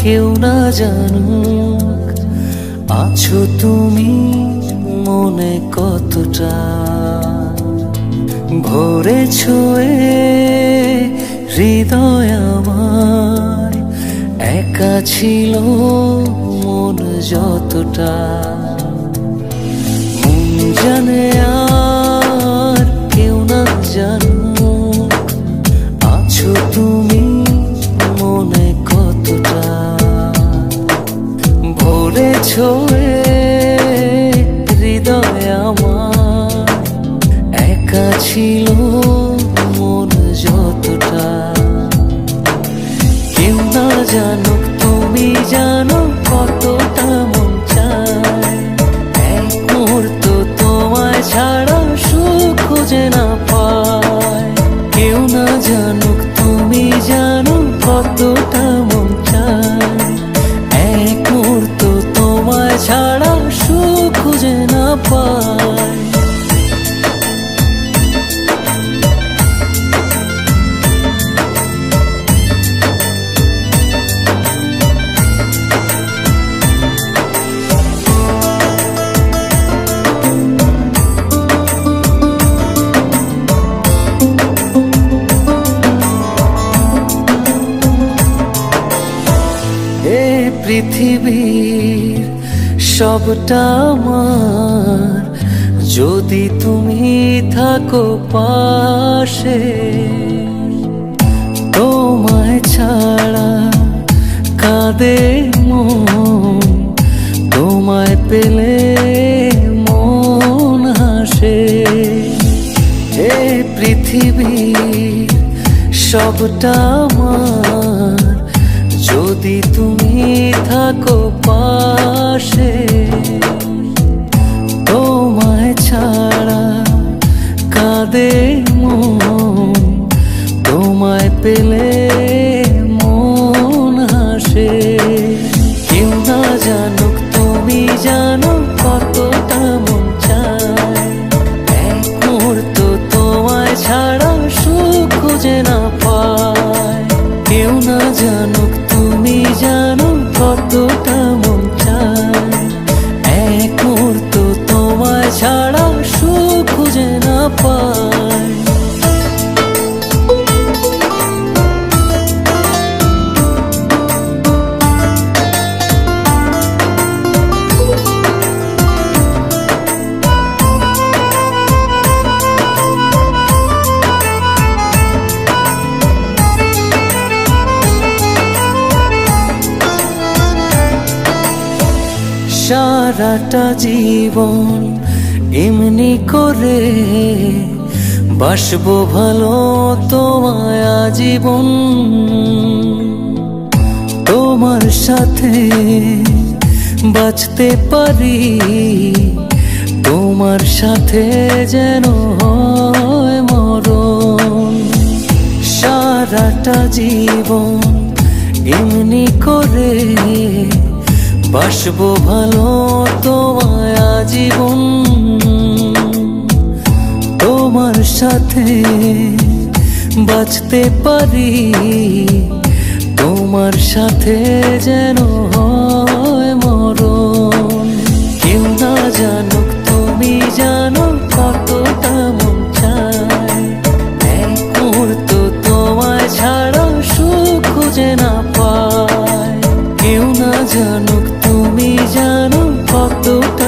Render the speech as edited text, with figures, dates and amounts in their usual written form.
কেউ না জানুক আছো তুমি মনে কতটা ভরেছো হৃদয় আমার একা ছিল মন যতটা মন জানে আর কেউ না জানুক আছো তুমি মনে কতটা ভরেছো হৃদয় আমার একা ছিল মন যতটা কেউ না জানুক তুমি জানো কতটা মন চায় এক মুহূর্ত তোমায় ছাড়া সুখ খুঁজে না পায় কেউ না জানুক তুমি জানো কতটা মন চায় এক মুহূর্ত তোমায় ছাড়া সুখ খুঁজে না পায় পৃথিবীর সবটা আমার যদি তুমি থাকো পাশে তোমায় ছাড়া কাঁদে মন তোমায় পেলে মন হাসে পৃথিবীর সবটা আমার যদি তুমি থাকো পাশে তোমায় ছাড়া কাঁদে মন তোমায় পেলে মন হাসে কেউ না জানুক তুমি জানো কতটা মন চায় এক মুহূর্ত তোমায় ছাড়া সুখ খুঁজে না পায় কেউ না জানুক তুমি জানো কতটা মন চায় এক মুহূর্ত তোমায় ছাড়া সুখ খুঁজে না পায় সারাটা জীবন এমনি করে বাসবো ভালো তোমায় আজীবন তোমার সাথে বাঁচতে পারি তোমার সাথে যেন হয় মরণ সারাটা জীবন এমনি করে বাসবো ভালো তোমায় আজীবন তোমার সাথে বাঁচতে পারি তোমার সাথে যেন হয় মরণ কেউ না জানুক তুমি জানো কতটা মন চায় এক মুহূর্ত তোমায় ছাড়া সুখ খুঁজে না পায় কেউ না জানুক তুমি জানো কতটা